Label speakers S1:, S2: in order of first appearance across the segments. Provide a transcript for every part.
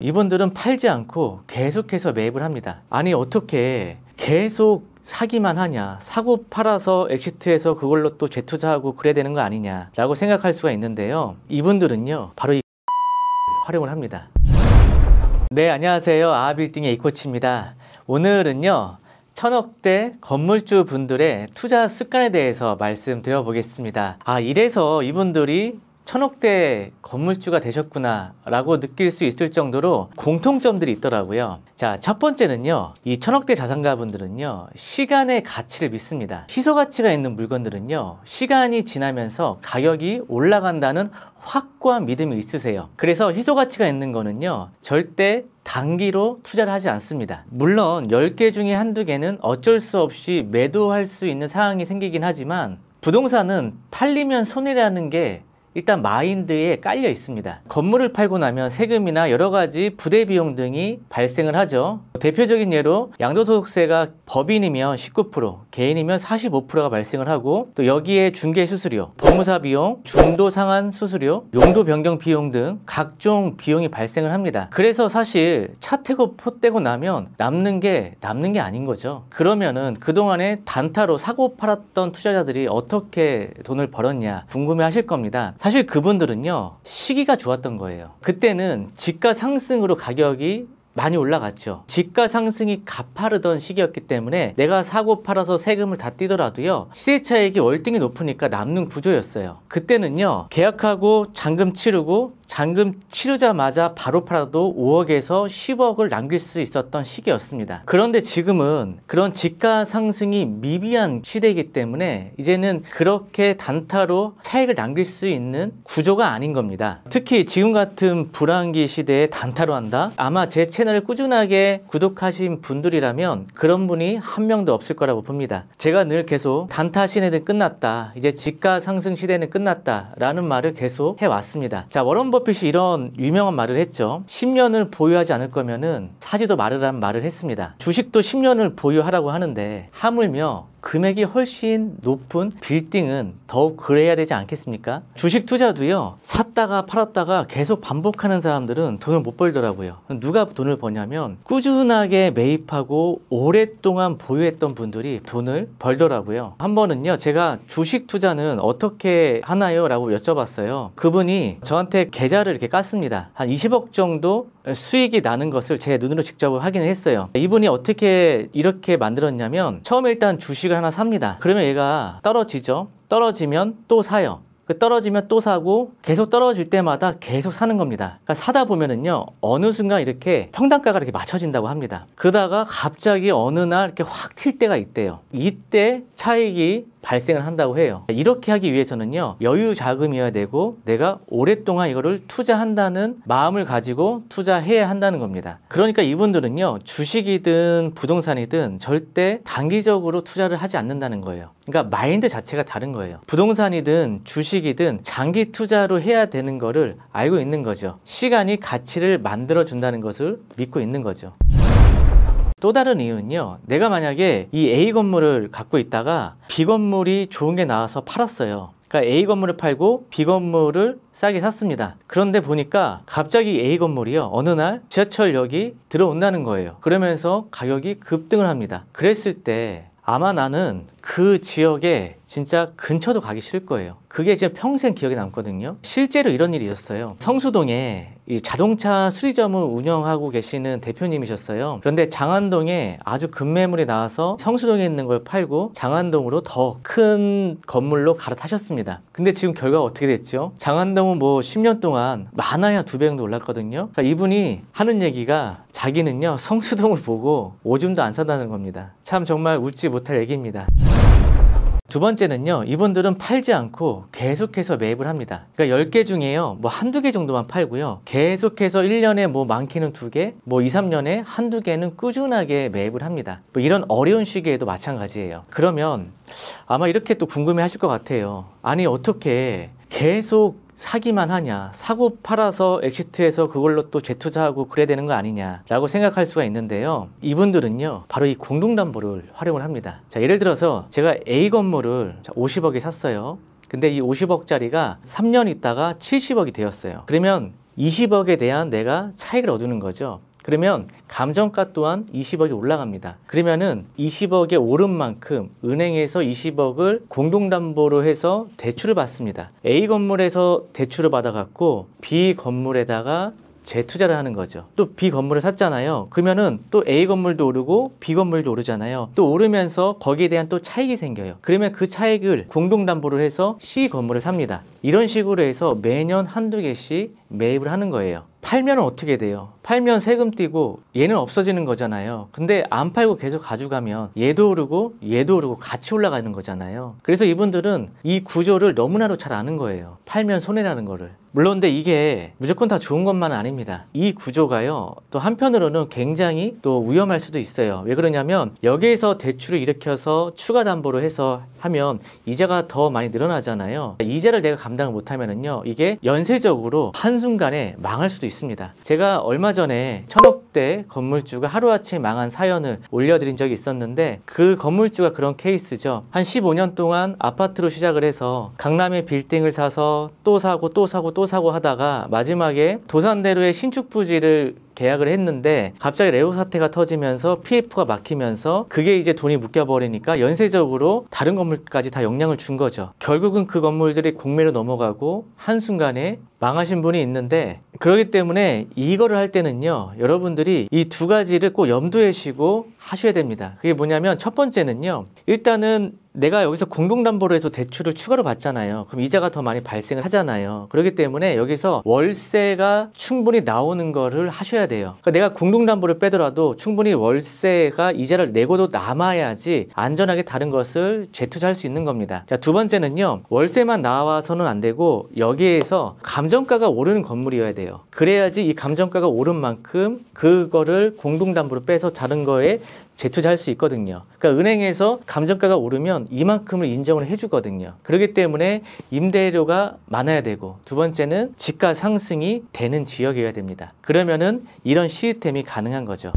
S1: 이분들은 팔지 않고 계속해서 매입을 합니다. 아니 어떻게 계속 사기만 하냐, 사고 팔아서 엑시트해서 그걸로 또 재투자하고 그래야 되는 거 아니냐 라고 생각할 수가 있는데요, 이분들은요 바로 이 활용을 합니다. 네, 안녕하세요. 아하빌딩의 이코치입니다. 오늘은요 천억대 건물주 분들의 투자 습관에 대해서 말씀드려 보겠습니다. 이래서 이분들이 천억대 건물주가 되셨구나 라고 느낄 수 있을 정도로 공통점들이 있더라고요. 자, 첫 번째는요, 이 천억대 자산가 분들은요 시간의 가치를 믿습니다. 희소 가치가 있는 물건들은요 시간이 지나면서 가격이 올라간다는 확고한 믿음이 있으세요. 그래서 희소 가치가 있는 거는요 절대 단기로 투자를 하지 않습니다. 물론 10개 중에 한두 개는 어쩔 수 없이 매도할 수 있는 상황이 생기긴 하지만, 부동산은 팔리면 손해라는 게 일단 마인드에 깔려 있습니다. 건물을 팔고 나면 세금이나 여러 가지 부대 비용 등이 발생을 하죠. 대표적인 예로 양도소득세가 법인이면 19%, 개인이면 45%가 발생을 하고, 또 여기에 중개 수수료, 법무사 비용, 중도 상한 수수료, 용도 변경 비용 등 각종 비용이 발생을 합니다. 그래서 사실 차 태고 포 떼고 나면 남는 게 아닌 거죠. 그러면은 그동안에 단타로 사고 팔았던 투자자들이 어떻게 돈을 벌었냐 궁금해 하실 겁니다. 사실 그분들은요 시기가 좋았던 거예요. 그때는 집가 상승으로 가격이 많이 올라갔죠. 집가 상승이 가파르던 시기였기 때문에 내가 사고 팔아서 세금을 다 떼더라도요 시세 차익이 월등히 높으니까 남는 구조였어요. 그때는요 계약하고 잔금 치르고 잔금 치르자마자 바로 팔아도 5억에서 10억을 남길 수 있었던 시기였습니다. 그런데 지금은 그런 집가 상승이 미비한 시대이기 때문에 이제는 그렇게 단타로 차익을 남길 수 있는 구조가 아닌 겁니다. 특히 지금 같은 불황기 시대에 단타로 한다? 아마 제 채널을 꾸준하게 구독하신 분들이라면 그런 분이 한 명도 없을 거라고 봅니다. 제가 늘 계속 단타 시대는 끝났다, 이제 집가 상승 시대는 끝났다 라는 말을 계속 해왔습니다. 자, 워런 버핏이 이런 유명한 말을 했죠. 10년을 보유하지 않을 거면은 사지도 말으라는 말을 했습니다. 주식도 10년을 보유하라고 하는데 하물며 금액이 훨씬 높은 빌딩은 더욱 그래야 되지 않겠습니까? 주식 투자도요 샀다가 팔았다가 계속 반복하는 사람들은 돈을 못 벌더라고요. 누가 돈을 버냐면 꾸준하게 매입하고 오랫동안 보유했던 분들이 돈을 벌더라고요. 한 번은요 제가 주식 투자는 어떻게 하나요? 라고 여쭤봤어요. 그분이 저한테 계좌를 이렇게 깠습니다. 한 20억 정도 수익이 나는 것을 제 눈으로 직접 확인을 했어요. 이분이 어떻게 이렇게 만들었냐면, 처음에 일단 주식을 하나 삽니다. 그러면 얘가 떨어지죠. 떨어지면 또 사요. 떨어지면 또 사고 계속 떨어질 때마다 계속 사는 겁니다. 그러니까 사다 보면은요 어느 순간 이렇게 평단가가 이렇게 맞춰진다고 합니다. 그러다가 갑자기 어느 날 이렇게 확 튈 때가 있대요. 이때 차익이 발생을 한다고 해요. 이렇게 하기 위해서는요 여유 자금이어야 되고 내가 오랫동안 이거를 투자한다는 마음을 가지고 투자해야 한다는 겁니다. 그러니까 이분들은요 주식이든 부동산이든 절대 단기적으로 투자를 하지 않는다는 거예요. 그러니까 마인드 자체가 다른 거예요. 부동산이든 주식이든 장기 투자로 해야 되는 거를 알고 있는 거죠. 시간이 가치를 만들어 준다는 것을 믿고 있는 거죠. 또 다른 이유는요, 내가 만약에 이 A 건물을 갖고 있다가 B 건물이 좋은 게 나와서 팔았어요. 그러니까 A 건물을 팔고 B 건물을 싸게 샀습니다. 그런데 보니까 갑자기 A 건물이요 어느 날 지하철역이 들어온다는 거예요. 그러면서 가격이 급등을 합니다. 그랬을 때 아마 나는 그 지역에 진짜 근처도 가기 싫을 거예요. 그게 진짜 평생 기억에 남거든요. 실제로 이런 일이 있었어요. 성수동에 이 자동차 수리점을 운영하고 계시는 대표님이셨어요. 그런데 장안동에 아주 급매물이 나와서 성수동에 있는 걸 팔고 장안동으로 더 큰 건물로 갈아타셨습니다. 근데 지금 결과가 어떻게 됐죠? 장안동은 뭐 10년 동안 많아야 2배 정도 올랐거든요. 그러니까 이분이 하는 얘기가 자기는요 성수동을 보고 오줌도 안 싸다는 겁니다. 참 정말 웃지 못할 얘기입니다. 두 번째는요, 이분들은 팔지 않고 계속해서 매입을 합니다. 그러니까 10개 중에요 뭐 한두 개 정도만 팔고요 계속해서 1년에 뭐 많게는 2개, 뭐 2, 3년에 한두 개는 꾸준하게 매입을 합니다. 뭐 이런 어려운 시기에도 마찬가지예요. 그러면 아마 이렇게 또 궁금해 하실 것 같아요. 아니 어떻게 계속 사기만 하냐, 사고 팔아서 엑시트해서 그걸로 또 재투자하고 그래야 되는 거 아니냐 라고 생각할 수가 있는데요, 이분들은요 바로 이 공동담보를 활용을 합니다. 자, 예를 들어서 제가 A 건물을 50억에 샀어요. 근데 이 50억짜리가 3년 있다가 70억이 되었어요. 그러면 20억에 대한 내가 차익을 얻는 거죠. 그러면 감정가 또한 20억이 올라갑니다. 그러면은 20억에 오른 만큼 은행에서 20억을 공동담보로 해서 대출을 받습니다. A 건물에서 대출을 받아갖고 B 건물에다가 재투자를 하는 거죠. 또 B 건물을 샀잖아요. 그러면은 또 A 건물도 오르고 B 건물도 오르잖아요. 또 오르면서 거기에 대한 또 차익이 생겨요. 그러면 그 차익을 공동담보를 해서 C 건물을 삽니다. 이런 식으로 해서 매년 한두 개씩 매입을 하는 거예요. 팔면 어떻게 돼요? 팔면 세금 떼고 얘는 없어지는 거잖아요. 근데 안 팔고 계속 가져가면 얘도 오르고 얘도 오르고 같이 올라가는 거잖아요. 그래서 이분들은 이 구조를 너무나도 잘 아는 거예요. 팔면 손해라는 거를. 물론 근데 이게 무조건 다 좋은 것만은 아닙니다. 이 구조가요, 또 한편으로는 굉장히 또 위험할 수도 있어요. 왜 그러냐면 여기에서 대출을 일으켜서 추가 담보로 해서 하면 이자가 더 많이 늘어나잖아요. 이자를 내가 감당을 못하면은요, 이게 연쇄적으로 한순간에 망할 수도 있습니다. 제가 얼마 전에 1000억대 건물주가 하루아침에 망한 사연을 올려드린 적이 있었는데, 그 건물주가 그런 케이스죠. 한 15년 동안 아파트로 시작을 해서 강남에 빌딩을 사서 또 사고 또 사고 또 사고 하다가 마지막에 도산대로의 신축 부지를 계약을 했는데 갑자기 레오 사태가 터지면서 PF가 막히면서 그게 이제 돈이 묶여버리니까 연쇄적으로 다른 건물까지 다 영향을 준 거죠. 결국은 그 건물들이 공매로 넘어가고 한순간에 망하신 분이 있는데, 그렇기 때문에 이거를 할 때는요, 여러분들이 이 두 가지를 꼭 염두에 쉬고 하셔야 됩니다. 그게 뭐냐면, 첫 번째는요, 일단은 내가 여기서 공동담보로 해서 대출을 추가로 받잖아요. 그럼 이자가 더 많이 발생을 하잖아요. 그렇기 때문에 여기서 월세가 충분히 나오는 거를 하셔야 돼요. 그러니까 내가 공동담보를 빼더라도 충분히 월세가 이자를 내고도 남아야지 안전하게 다른 것을 재투자할 수 있는 겁니다. 자, 두 번째는요, 월세만 나와서는 안 되고 여기에서 감정가가 오르는 건물이어야 돼요. 그래야지 이 감정가가 오른 만큼 그거를 공동담보로 빼서 다른 거에 재투자할 수 있거든요. 그러니까 은행에서 감정가가 오르면 이만큼을 인정을 해주거든요. 그렇기 때문에 임대료가 많아야 되고, 두 번째는 집가 상승이 되는 지역이어야 됩니다. 그러면은 이런 시스템이 가능한 거죠.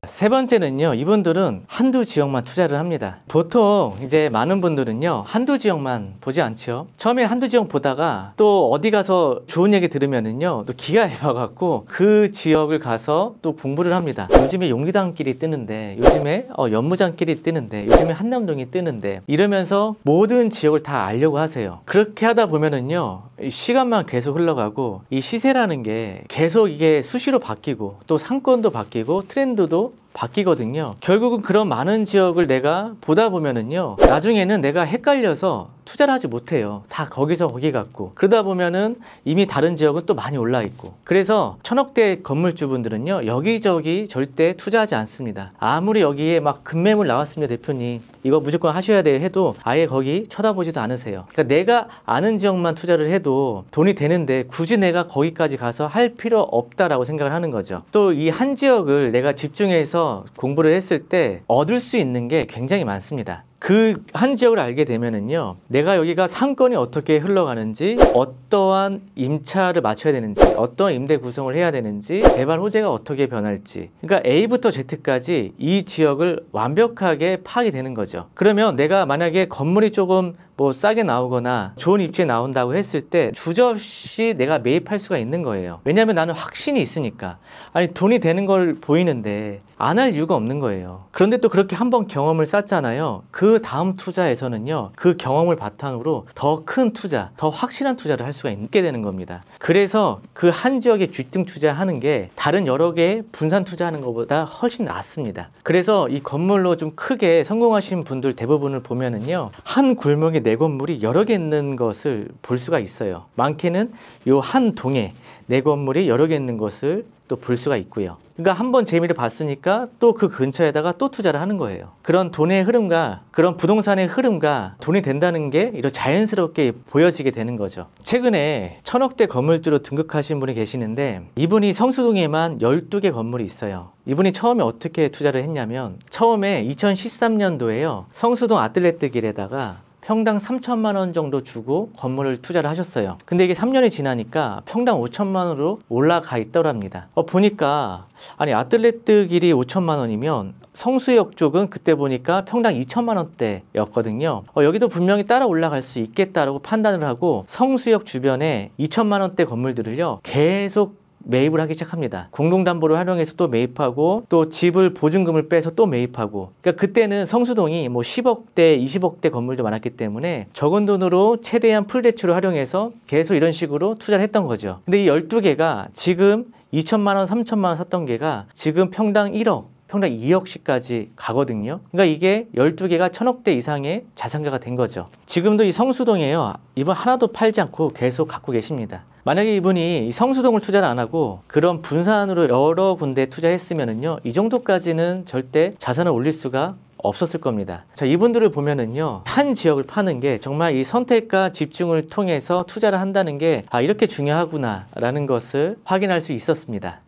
S1: 세 번째는요, 이분들은 한두 지역만 투자를 합니다. 보통 이제 많은 분들은요, 한두 지역만 보지 않죠. 처음에 한두 지역 보다가 또 어디 가서 좋은 얘기 들으면은요, 또 기가 해봐갖고 그 지역을 가서 또 공부를 합니다. 요즘에 용리단길이 뜨는데, 요즘에 연무장길이 뜨는데, 요즘에 한남동이 뜨는데, 이러면서 모든 지역을 다 알려고 하세요. 그렇게 하다 보면은요, 시간만 계속 흘러가고 이 시세라는 게 계속 이게 수시로 바뀌고 또 상권도 바뀌고 트렌드도 바뀌거든요. 결국은 그런 많은 지역을 내가 보다 보면은요, 나중에는 내가 헷갈려서 투자를 하지 못해요. 다 거기서 거기 같고, 그러다 보면은 이미 다른 지역은 또 많이 올라 있고. 그래서 1000억대 건물주분들은요, 여기저기 절대 투자하지 않습니다. 아무리 여기에 막 급매물 나왔습니다, 대표님 이거 무조건 하셔야 돼 해도 아예 거기 쳐다보지도 않으세요. 그러니까 내가 아는 지역만 투자를 해도 돈이 되는데 굳이 내가 거기까지 가서 할 필요 없다라고 생각을 하는 거죠. 또 이 한 지역을 내가 집중해서 공부를 했을 때 얻을 수 있는 게 굉장히 많습니다. 그 한 지역을 알게 되면은요, 내가 여기가 상권이 어떻게 흘러가는지, 어떠한 임차를 맞춰야 되는지, 어떠한 임대 구성을 해야 되는지, 개발 호재가 어떻게 변할지, 그러니까 A부터 Z까지 이 지역을 완벽하게 파악이 되는 거죠. 그러면 내가 만약에 건물이 조금 뭐 싸게 나오거나 좋은 입지에 나온다고 했을 때 주저없이 내가 매입할 수가 있는 거예요. 왜냐하면 나는 확신이 있으니까. 아니, 돈이 되는 걸 보이는데 안 할 이유가 없는 거예요. 그런데 또 그렇게 한번 경험을 쌓잖아요. 그 다음 투자에서는요, 그 경험을 바탕으로 더 큰 투자, 더 확실한 투자를 할 수가 있게 되는 겁니다. 그래서 그 한 지역에 쥐등 투자하는 게 다른 여러 개의 분산 투자하는 것보다 훨씬 낫습니다. 그래서 이 건물로 좀 크게 성공하신 분들 대부분을 보면은요, 한 골목에 네 건물이 여러 개 있는 것을 볼 수가 있어요. 많게는 요 한 동에 네 건물이 여러 개 있는 것을 또 볼 수가 있고요. 그러니까 한번 재미를 봤으니까 또 그 근처에다가 또 투자를 하는 거예요. 그런 돈의 흐름과 그런 부동산의 흐름과 돈이 된다는 게 이렇게 자연스럽게 보여지게 되는 거죠. 최근에 1000억대 건물주로 등극하신 분이 계시는데, 이분이 성수동에만 12개 건물이 있어요. 이분이 처음에 어떻게 투자를 했냐면, 처음에 2013년도에요, 성수동 아틀레트 길에다가 평당 3천만 원 정도 주고 건물을 투자를 하셨어요. 근데 이게 3년이 지나니까 평당 5천만 원으로 올라가 있더랍니다. 보니까 아니 아틀레트 길이 5천만 원이면 성수역 쪽은 그때 보니까 평당 2천만 원대였거든요. 여기도 분명히 따라 올라갈 수 있겠다라고 판단을 하고 성수역 주변에 2천만 원대 건물들을요 계속 매입을 하기 시작합니다. 공동담보를 활용해서 또 매입하고 또 집을 보증금을 빼서 또 매입하고, 그러니까 그때는 성수동이 뭐 10억대 20억대 건물도 많았기 때문에 적은 돈으로 최대한 풀대출을 활용해서 계속 이런 식으로 투자를 했던 거죠. 근데 이 12개가 지금 2천만 원 3천만 원 샀던 개가 지금 평당 1억 평당 2억씩까지 가거든요. 그러니까 이게 12개가 1000억대 이상의 자산가가 된 거죠. 지금도 이 성수동에요, 이번 하나도 팔지 않고 계속 갖고 계십니다. 만약에 이분이 이 성수동을 투자를 안 하고 그런 분산으로 여러 군데 투자했으면은요, 이 정도까지는 절대 자산을 올릴 수가 없었을 겁니다. 자, 이분들을 보면은요, 한 지역을 파는 게 정말 이 선택과 집중을 통해서 투자를 한다는 게 이렇게 중요하구나 라는 것을 확인할 수 있었습니다.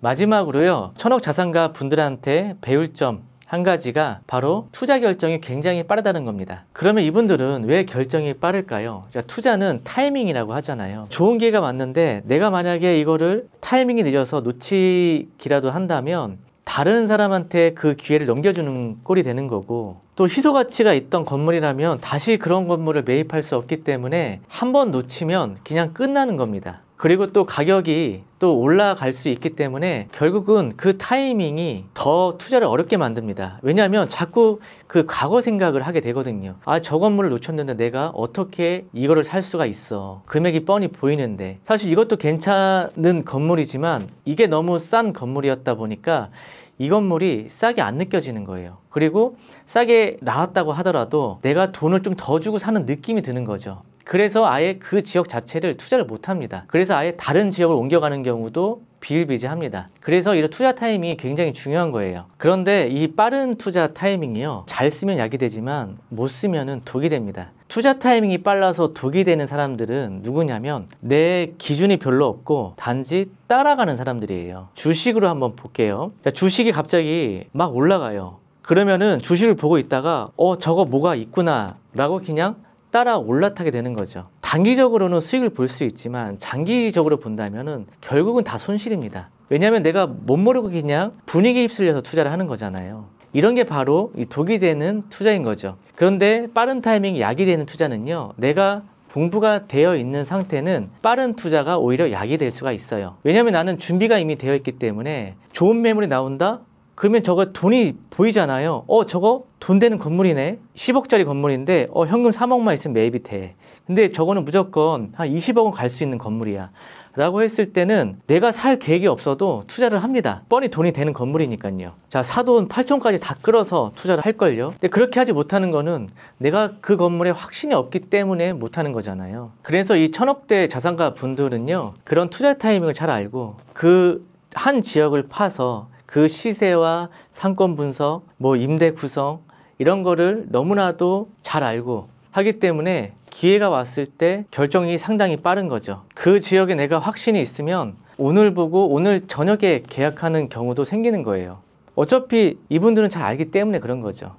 S1: 마지막으로요, 천억 자산가 분들한테 배울 점 한 가지가 바로 투자 결정이 굉장히 빠르다는 겁니다. 그러면 이분들은 왜 결정이 빠를까요? 투자는 타이밍이라고 하잖아요. 좋은 기회가 왔는데 내가 만약에 이거를 타이밍이 늦어서 놓치기라도 한다면 다른 사람한테 그 기회를 넘겨주는 꼴이 되는 거고, 또 희소가치가 있던 건물이라면 다시 그런 건물을 매입할 수 없기 때문에 한 번 놓치면 그냥 끝나는 겁니다. 그리고 또 가격이 또 올라갈 수 있기 때문에 결국은 그 타이밍이 더 투자를 어렵게 만듭니다. 왜냐하면 자꾸 그 과거 생각을 하게 되거든요. 저 건물을 놓쳤는데 내가 어떻게 이거를 살 수가 있어. 금액이 뻔히 보이는데. 사실 이것도 괜찮은 건물이지만 이게 너무 싼 건물이었다 보니까 이 건물이 싸게 안 느껴지는 거예요. 그리고 싸게 나왔다고 하더라도 내가 돈을 좀 더 주고 사는 느낌이 드는 거죠. 그래서 아예 그 지역 자체를 투자를 못 합니다. 그래서 아예 다른 지역을 옮겨가는 경우도 비일비재합니다. 그래서 이런 투자 타이밍이 굉장히 중요한 거예요. 그런데 이 빠른 투자 타이밍이요, 잘 쓰면 약이 되지만 못 쓰면 독이 됩니다. 투자 타이밍이 빨라서 독이 되는 사람들은 누구냐면 내 기준이 별로 없고 단지 따라가는 사람들이에요. 주식으로 한번 볼게요. 주식이 갑자기 막 올라가요. 그러면은 주식을 보고 있다가 저거 뭐가 있구나 라고 그냥 따라 올라타게 되는 거죠. 단기적으로는 수익을 볼 수 있지만 장기적으로 본다면은 결국은 다 손실입니다. 왜냐하면 내가 못 모르고 그냥 분위기에 휩쓸려서 투자를 하는 거잖아요. 이런 게 바로 이 독이 되는 투자인 거죠. 그런데 빠른 타이밍이 약이 되는 투자는요, 내가 공부가 되어 있는 상태는 빠른 투자가 오히려 약이 될 수가 있어요. 왜냐하면 나는 준비가 이미 되어 있기 때문에 좋은 매물이 나온다? 그러면 저거 돈이 보이잖아요. 저거 돈 되는 건물이네. 10억짜리 건물인데 현금 3억만 있으면 매입이 돼. 근데 저거는 무조건 한 20억은 갈 수 있는 건물이야 라고 했을 때는 내가 살 계획이 없어도 투자를 합니다. 뻔히 돈이 되는 건물이니까요. 자, 사돈 8천까지 다 끌어서 투자를 할걸요. 근데 그렇게 하지 못하는 거는 내가 그 건물에 확신이 없기 때문에 못하는 거잖아요. 그래서 이 1000억대 자산가 분들은요, 그런 투자 타이밍을 잘 알고 그 한 지역을 파서 그 시세와 상권 분석, 임대 구성 이런 거를 너무나도 잘 알고 하기 때문에 기회가 왔을 때 결정이 상당히 빠른 거죠. 그 지역에 내가 확신이 있으면 오늘 보고 오늘 저녁에 계약하는 경우도 생기는 거예요. 어차피 이분들은 잘 알기 때문에 그런 거죠.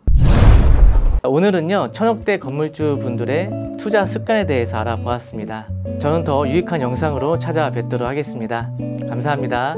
S1: 오늘은요, 1000억대 건물주 분들의 투자 습관에 대해서 알아보았습니다. 저는 더 유익한 영상으로 찾아뵙도록 하겠습니다. 감사합니다.